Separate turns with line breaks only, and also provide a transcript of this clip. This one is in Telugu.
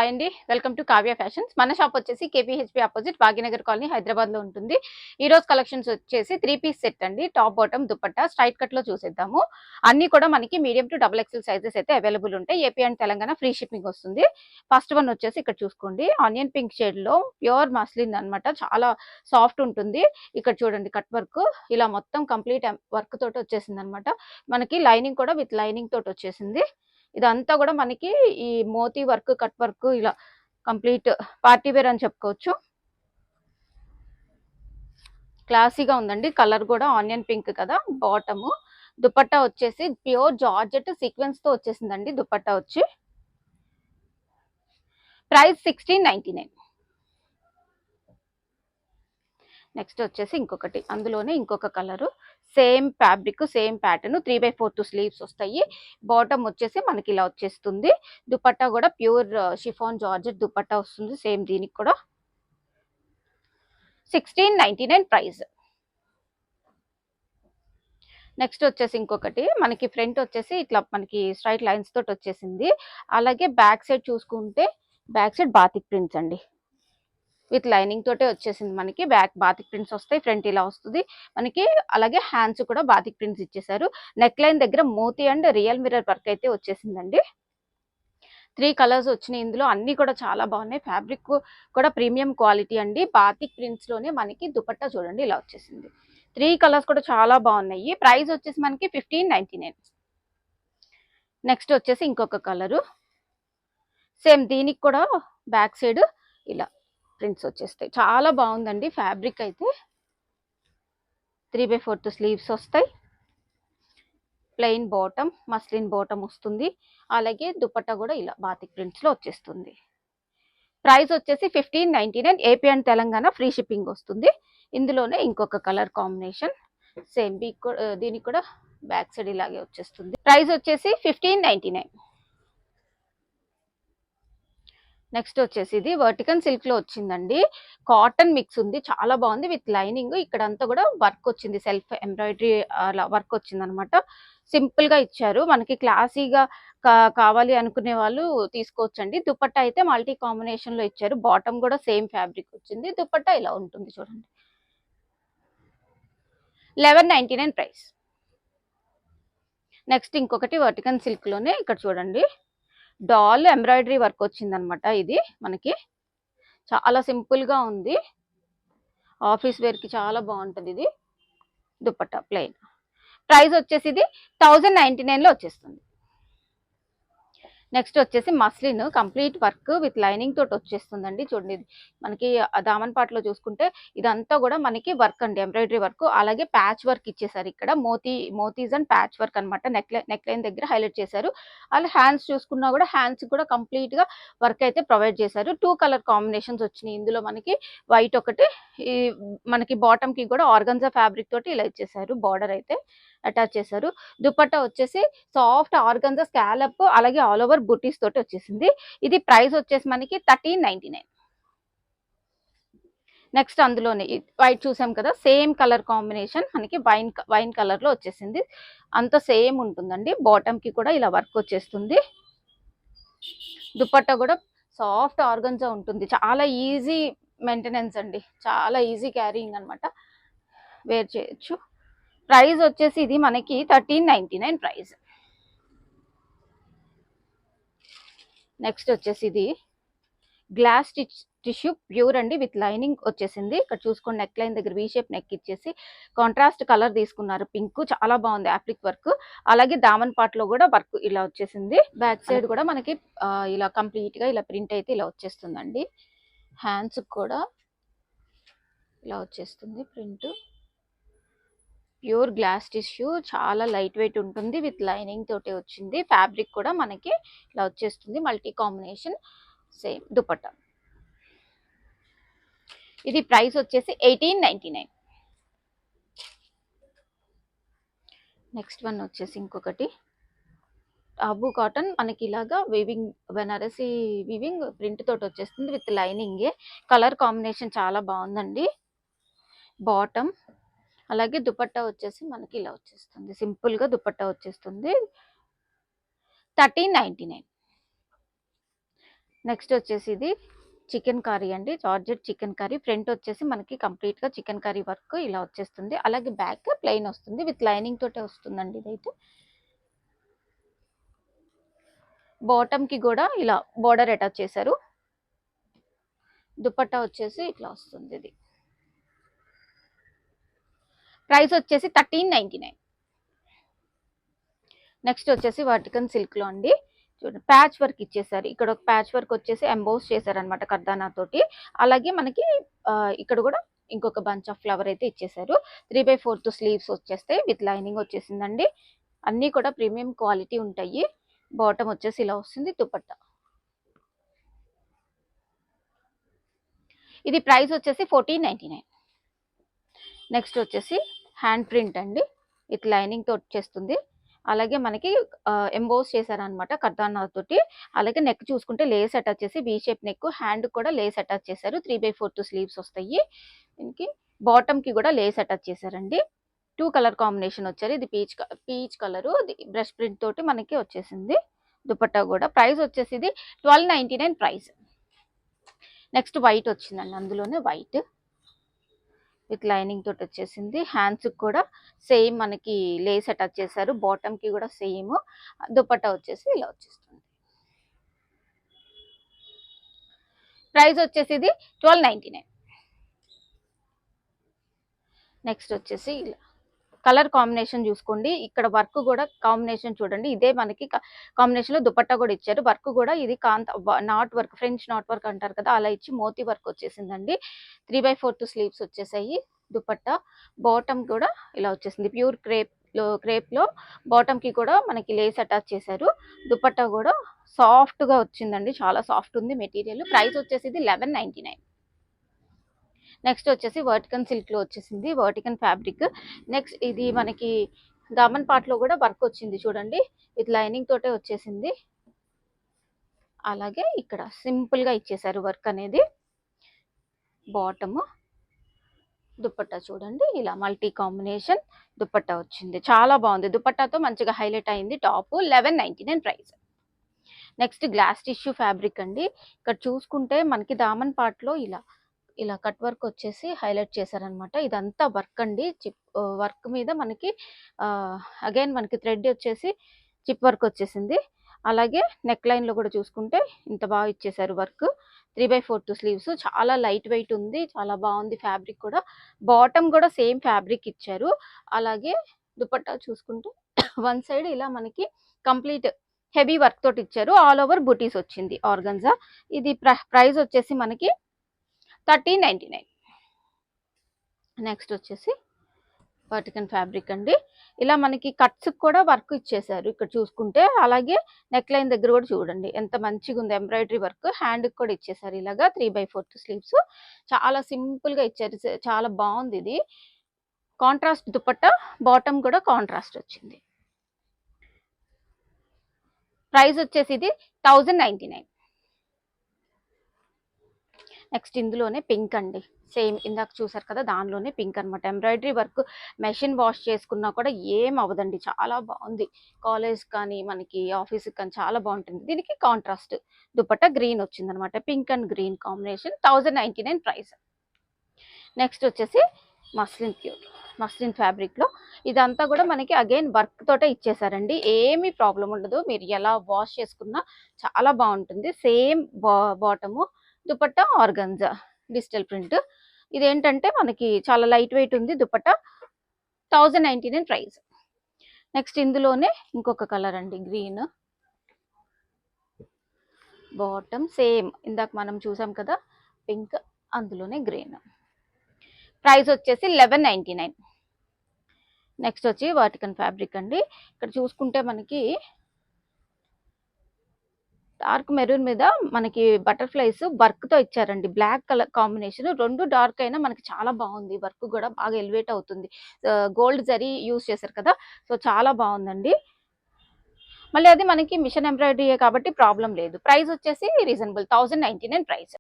హాయ్ అండి, వెల్కమ్ టు కావ్య ఫ్యాషన్స్. మన షాప్ వచ్చేసి KPHB opposite Bhagyanagar colony Hyderabad లో ఉంటుంది. ఈ రోజు కలెక్షన్స్ వచ్చేసి 3 పీస్ సెట్ అండి. Top bottom dupatta straight cut లో చూసేద్దాము. అన్ని కూడా మనకి medium to double XL sizes అయితే అవైలబుల్ ఉంటాయి. AP and Telangana free shipping వస్తుంది. ఫస్ట్ వన్ వచ్చేసి ఇక్కడ చూసుకోండి, ఆనియన్ పింక్ షేడ్ లో ప్యూర్ మస్లిన్ అన్నమాట. చాలా సాఫ్ట్ ఉంటుంది. ఇక్కడ చూడండి, కట్ వర్క్ ఇలా మొత్తం కంప్లీట్ వర్క్ తోటి వచ్చేసింది అనమాట. మనకి లైనింగ్ కూడా విత్ లైనింగ్ తోటి వచ్చేసింది. ఇదంతా కూడా మనకి ఈ మోతీ వర్క్, కట్ వర్క్ ఇలా కంప్లీట్ పార్టీ వేర్ అని చెప్పుకోవచ్చు. క్లాసీగా ఉందండి. కలర్ కూడా ఆనియన్ పింక్ కదా. బాటమ్ దుపట్టా వచ్చేసి ప్యూర్ జార్జెట్ సీక్వెన్స్ తో వచ్చేసిందండి. దుపట్టా వచ్చి ప్రైస్ 1699. నెక్స్ట్ వచ్చేసి ఇంకొకటి, అందులోనే ఇంకొక colour, same fabric same pattern, 3/4 sleeves వస్తాయి. బాటమ్ వచ్చేసి మనకి ఇలా వచ్చేస్తుంది. దుపట్టా కూడా ప్యూర్ షిఫాన్ జార్జెట్ దుపట్టా వస్తుంది. సేమ్ దీనికి కూడా 1699 ప్రైస్. నెక్స్ట్ వచ్చేసి ఇంకొకటి, మనకి ఫ్రంట్ వచ్చేసి ఇట్లా మనకి స్ట్రైట్ లైన్స్ తోటి వచ్చేసింది. అలాగే బ్యాక్ సైడ్ చూసుకుంటే బ్యాక్ సైడ్ బాతిక్ ప్రింట్స్ అండి, విత్ లైనింగ్ తోటే వచ్చేసింది. మనకి బ్యాక్ బాతిక్ ప్రింట్స్ వస్తాయి, ఫ్రంట్ ఇలా వస్తుంది మనకి. అలాగే హ్యాండ్స్ కూడా బాతిక్ ప్రింట్స్ ఇచ్చేసారు. నెక్ లైన్ దగ్గర మోతీ అండ్ రియల్ మిర్రర్ వర్క్ అయితే వచ్చేసిందండి. 3 కలర్స్ వచ్చినాయి. ఇందులో అన్ని కూడా చాలా బాగున్నాయి. ఫ్యాబ్రిక్ కూడా ప్రీమియం క్వాలిటీ అండి. బాతిక్ ప్రింట్స్ లోనే మనకి దుపట్టా చూడండి ఇలా వచ్చేసింది. 3 కలర్స్ కూడా చాలా బాగున్నాయి. ప్రైస్ వచ్చేసి మనకి 1599. నెక్స్ట్ వచ్చేసి ఇంకొక కలరు, సేమ్ దీనికి కూడా బ్యాక్ సైడ్ ఇలా ప్రింట్స్ వచ్చేస్తాయి. చాలా బాగుందండి ఫ్యాబ్రిక్ అయితే. 3/4 స్లీవ్స్ వస్తాయి. ప్లెయిన్ బాటమ్, మస్లిన్ బాటమ్ వస్తుంది. అలాగే దుపట్టా కూడా ఇలా బాతిక్ ప్రింట్స్ లో వచ్చేస్తుంది. ప్రైస్ వచ్చేసి 1599. AP and Telangana free shipping వస్తుంది. ఇందులోనే ఇంకొక కలర్ కాంబినేషన్, సేమ్ దీనికి కూడా బ్యాక్ సైడ్ ఇలాగే వచ్చేస్తుంది. ప్రైస్ వచ్చేసి 1599. నెక్స్ట్ వచ్చేసి ఇది వర్టికల్ సిల్క్ లో వచ్చిందండి. కాటన్ మిక్స్ ఉంది, చాలా బాగుంది. విత్ లైనింగ్ ఇక్కడంతా కూడా వర్క్ వచ్చింది, సెల్ఫ్ ఎంబ్రాయిడరీ అలా వర్క్ వచ్చింది అనమాట. సింపుల్ గా ఇచ్చారు. మనకి క్లాసీగా కావాలి అనుకునే వాళ్ళు తీసుకోవచ్చండి. దుపట్టా అయితే మల్టీ కాంబినేషన్ లో ఇచ్చారు. బాటమ్ కూడా సేమ్ ఫ్యాబ్రిక్ వచ్చింది. దుపట్టా ఇలా ఉంటుంది చూడండి. 1199 ప్రైస్. నెక్స్ట్ ఇంకొకటి వర్టికల్ సిల్క్ లోనే ఇక్కడ చూడండి, డాల్ ఎంబ్రాయిడరీ వర్క్ వచ్చింది అనమాట. ఇది మనకి చాలా సింపుల్ గా ఉంది. ఆఫీస్ వేర్ కి చాలా బాగుంటుంది ఇది. దుపట్టా ప్లెయిన్. ప్రైస్ వచ్చేసి ఇది 1099 లో వచ్చేస్తుంది. నెక్స్ట్ వచ్చేసి muslin complete work with lining తోటి వచ్చేస్తుందండి. చూడండి, మనకి దామన్ పాటలో చూసుకుంటే ఇదంతా కూడా మనకి వర్క్ అండి, ఎంబ్రాయిడరీ వర్క్. అలాగే ప్యాచ్ వర్క్ ఇచ్చేసారు. ఇక్కడ మోతీస్ అండ్ ప్యాచ్ వర్క్ అనమాట. నెక్ లైన్ దగ్గర హైలైట్ చేశారు. అలాగే హ్యాండ్స్ చూసుకున్నా కూడా హ్యాండ్స్ కూడా కంప్లీట్ గా వర్క్ అయితే ప్రొవైడ్ చేశారు. 2 కలర్ కాంబినేషన్స్ వచ్చినాయి. ఇందులో మనకి వైట్ ఒకటి, ఈ మనకి బాటమ్ కి కూడా ఆర్గన్జా ఫ్యాబ్రిక్ తోటి ఇలా ఇచ్చేసారు. బార్డర్ అయితే అటాచ్ చేశారు. దుపట్టా వచ్చేసి సాఫ్ట్ ఆర్గన్జా స్కాలప్, అలాగే ఆల్ ఓవర్ బుటీస్ తోటి వచ్చేసింది. ఇది ప్రైస్ వచ్చేసి మనకి 1399. నెక్స్ట్ అందులోనే వైట్ చూసాం కదా, సేమ్ కలర్ కాంబినేషన్ మనకి వైన్ కలర్ లో వచ్చేసింది. అంత సేమ్ ఉంటుందండి. బాటమ్ కి కూడా ఇలా వర్క్ వచ్చేస్తుంది. దుపట్టా కూడా సాఫ్ట్ ఆర్గన్జా ఉంటుంది. చాలా ఈజీ మెయింటెనెన్స్ అండి, చాలా ఈజీ క్యారీయింగ్ అనమాట. వేర్ చేయొచ్చు. ప్రైస్ వచ్చేసి ఇది మనకి 1399 ప్రైస్. నెక్స్ట్ వచ్చేసి ఇది గ్లాస్ టిష్యూ ప్యూర్ అండి, విత్ లైనింగ్ వచ్చేసింది. ఇక్కడ చూసుకోండి, నెక్ లైన్ దగ్గర వి షేప్ నెక్ ఇచ్చేసి కాంట్రాస్ట్ కలర్ తీసుకున్నారు, పింక్. చాలా బాగుంది యాప్లిక్ వర్క్. అలాగే దామన్ పాట్ లో కూడా వర్క్ ఇలా వచ్చేసింది. బ్యాక్ సైడ్ కూడా మనకి ఇలా కంప్లీట్ గా ఇలా ప్రింట్ అయితే ఇలా వచ్చేస్తుందండి. హ్యాండ్స్ కూడా ఇలా వచ్చేస్తుంది ప్రింట్. ప్యూర్ గ్లాస్ టిష్యూ, చాలా లైట్ వెయిట్ ఉంటుంది. విత్ లైనింగ్ తోటి వచ్చింది. ఫ్యాబ్రిక్ కూడా మనకి ఇలా వచ్చేస్తుంది. Multi combination, same dupatta. ఇది ప్రైస్ వచ్చేసి 1899. నెక్స్ట్ వన్ వచ్చేసి ఇంకొకటి అబు కాటన్, మనకి ఇలాగా వీవింగ్, బెనారసి వీవింగ్ ప్రింట్ తోటి వచ్చేస్తుంది. With lining. కలర్ కాంబినేషన్ చాలా బాగుందండి. బాటమ్ అలాగే దుపట్టా వచ్చేసి మనకి ఇలా వచ్చేస్తుంది. సింపుల్ గా దుపట్టా వచ్చేస్తుంది. 1399. నెక్స్ట్ వచ్చేసి ఇది చికెన్ కర్రీ అండి, జార్జెట్ చికెన్ కర్రీ. ఫ్రంట్ వచ్చేసి మనకి కంప్లీట్గా చికెన్ కర్రీ వర్క్ ఇలా వచ్చేస్తుంది. అలాగే బ్యాక్ ప్లెయిన్ వస్తుంది, విత్ లైనింగ్ తోటే వస్తుందండి ఇదైతే. బాటమ్ కి కూడా ఇలా బోర్డర్ అటాచ్ చేశారు. దుపట్టా వచ్చేసి ఇట్లా వస్తుంది. ఇది ప్రైస్ వచ్చేసి 1399. నెక్స్ట్ వచ్చేసి వర్టికన్ సిల్క్ లో అండి, చూడండి ప్యాచ్ వర్క్ ఇచ్చేసారు. ఇక్కడ ఒక ప్యాచ్ వర్క్ వచ్చేసి ఎంబోస్ చేశారనమాట కర్దానా తోటి. అలాగే మనకి ఇక్కడ కూడా ఇంకొక బంచ్ ఆఫ్ ఫ్లవర్ అయితే ఇచ్చేసారు. 3/4 స్లీవ్స్ వచ్చేస్తాయి, విత్ లైనింగ్ వచ్చేసిందండి. అన్నీ కూడా ప్రీమియం క్వాలిటీ ఉంటాయి. బాటమ్ వచ్చేసి ఇలా వస్తుంది. దుపట్టా ఇది ప్రైస్ వచ్చేసి 1499. నెక్స్ట్ వచ్చేసి హ్యాండ్ ప్రింట్ అండి, విత్ లైనింగ్ తో వచ్చేస్తుంది. అలాగే మనకి ఎంబోస్ చేశారనమాట కర్దానా తోటి. అలాగే నెక్ చూసుకుంటే లేస్ అటాచ్ చేసి వీ షేప్ నెక్, హ్యాండ్ కూడా లేస్ అటాచ్ చేశారు. 3/4 స్లీవ్స్ వస్తాయి. దీనికి బాటమ్ కి కూడా లేస్ అటాచ్ చేశారండి. 2 కలర్ కాంబినేషన్ వచ్చారు. ఇది పీచ్ కలర్, బ్రష్ ప్రింట్ తోటి మనకి వచ్చేసింది. దుపట్టా కూడా ప్రైస్ వచ్చేసి ఇది 1299 ప్రైస్. నెక్స్ట్ వైట్ వచ్చిందండి, అందులోనే వైట్ విత్ లైనింగ్ తోటి వచ్చేసింది. హ్యాండ్స్ కూడా సేమ్ మనకి లేస్ అటాచ్ చేశారు. బాటమ్ కి కూడా సేమ్. దుపట్టా వచ్చేసి ఇలా వచ్చేస్తుంది. ప్రైస్ వచ్చేసి ఇది 1299. నెక్స్ట్ వచ్చేసి ఇలా కలర్ కాంబినేషన్ చూసుకోండి. ఇక్కడ వర్క్ కూడా కాంబినేషన్ చూడండి, ఇదే మనకి కాంబినేషన్ లో దుపట్టా కూడా ఇచ్చారు. వర్క్ కూడా ఇది not work, French knot work అంటారు కదా, అలా ఇచ్చి మోతీ వర్క్ వచ్చేసిందండి. 3/4 స్లీవ్స్ వచ్చేసాయి. దుపట్టా బాటమ్ కూడా ఇలా వచ్చేసింది. ప్యూర్ క్రేప్ లో బాటమ్ కి కూడా మనకి లేస్ అటాచ్ చేశారు. దుపట్టా కూడా సాఫ్ట్ గా వచ్చిందండి, చాలా సాఫ్ట్ ఉంది మెటీరియల్. ప్రైస్ వచ్చేసి ఇది 1199. నెక్స్ట్ వచ్చేసి వర్టికన్ సిల్క్ లో వచ్చేసింది, వర్టికన్ ఫ్యాబ్రిక్. నెక్స్ట్ ఇది మనకి దామన్ పార్ట్ లో కూడా వర్క్ వచ్చింది చూడండి, విత్ లైనింగ్ తోటే వచ్చేసింది. అలాగే ఇక్కడ సింపుల్ గా ఇచ్చేసారు వర్క్ అనేది. బాటమ్, దుపట్టా చూడండి ఇలా మల్టీ కాంబినేషన్ దుపట్టా వచ్చింది, చాలా బాగుంది. దుపట్టాతో మంచిగా హైలైట్ అయింది top. 1199 price. Next glass tissue fabric అండి. ఇక్కడ చూసుకుంటే మనకి దామన్ పార్ట్ లో ఇలా కట్ వర్క్ వచ్చేసి హైలైట్ చేశారనమాట. ఇదంతా వర్క్ అండి, వర్క్ మీద మనకి అగైన్ మనకి థ్రెడ్ వచ్చేసి చిప్ వర్క్ వచ్చేసింది. అలాగే నెక్ లైన్ లో కూడా చూసుకుంటే ఇంత బాగా ఇచ్చేసారు వర్క్. 3/4 స్లీవ్స్, చాలా లైట్ వెయిట్ ఉంది, చాలా బాగుంది ఫ్యాబ్రిక్ కూడా. బాటమ్ కూడా సేమ్ ఫ్యాబ్రిక్ ఇచ్చారు. అలాగే దుపట్టా చూసుకుంటే వన్ సైడ్ ఇలా మనకి కంప్లీట్ హెవీ వర్క్ తోటి ఇచ్చారు. ఆల్ ఓవర్ బుటీస్ వచ్చింది ఆర్గన్జా. ఇది ప్రైస్ వచ్చేసి మనకి 1399. నెక్స్ట్ వచ్చేసి వర్టికన్ ఫ్యాబ్రిక్ అండి. ఇలా మనకి కట్స్ కూడా వర్క్ ఇచ్చేసారు ఇక్కడ చూసుకుంటే. అలాగే నెక్ లైన్ దగ్గర కూడా చూడండి ఎంత మంచిగా ఉంది ఎంబ్రాయిడరీ వర్క్. హ్యాండ్ కూడా ఇచ్చేసారు ఇలాగా 3/4 స్లీవ్స్. చాలా సింపుల్ గా ఇచ్చారు, చాలా బాగుంది. ఇది కాంట్రాస్ట్ దుపట్టా, బాటమ్ కూడా కాంట్రాస్ట్ వచ్చింది. ప్రైస్ వచ్చేసి ఇది 1099. నెక్స్ట్ ఇందులోనే పింక్ అండి, సేమ్ ఇందాక చూసారు కదా దానిలోనే పింక్ అనమాట. ఎంబ్రాయిడరీ వర్క్, మెషిన్ వాష్ చేసుకున్నా కూడా ఏం అవ్వదండి, చాలా బాగుంది. కాలేజ్ కానీ మనకి ఆఫీస్కి కానీ చాలా బాగుంటుంది. దీనికి కాంట్రాస్ట్ దుపట్టా గ్రీన్ వచ్చింది అనమాట, pink and green combination. 1099 price. Next వచ్చేసి మస్లిన్ ఫ్యాబ్రిక్ లో ఇదంతా కూడా మనకి అగైన్ వర్క్ తోటే ఇచ్చేసారండి. ఏమీ ప్రాబ్లం ఉండదు, మీరు ఎలా వాష్ చేసుకున్నా చాలా బాగుంటుంది. Same bottom, dupatta organza digital print. ఇదేంటంటే మనకి చాలా లైట్ వెయిట్ ఉంది దుపట్టా. 1099 ప్రైస్. నెక్స్ట్ ఇందులోనే ఇంకొక కలర్ అండి, గ్రీన్. బాటమ్ సేమ్ ఇందాక మనం చూసాం కదా పింక్, అందులోనే గ్రీన్. ప్రైస్ వచ్చేసి 1199. నెక్స్ట్ వచ్చి వర్టికన్ ఫ్యాబ్రిక్ అండి. ఇక్కడ చూసుకుంటే మనకి డార్క్ మెరూన్ మీద మనకి బటర్ఫ్లైస్ వర్క్ తో ఇచ్చారండి, బ్లాక్ కలర్ కాంబినేషన్. రెండు డార్క్ అయినా మనకి చాలా బాగుంది, వర్క్ కూడా బాగా ఎలివేట్ అవుతుంది. గోల్డ్ జరీ యూస్ చేశారు కదా, సో చాలా బాగుందండి. మళ్ళీ అది మనకి మిషన్ ఎంబ్రాయిడరీ కాబట్టి ప్రాబ్లం లేదు. ప్రైస్ వచ్చేసి రీజనబుల్, 1099 ప్రైస్.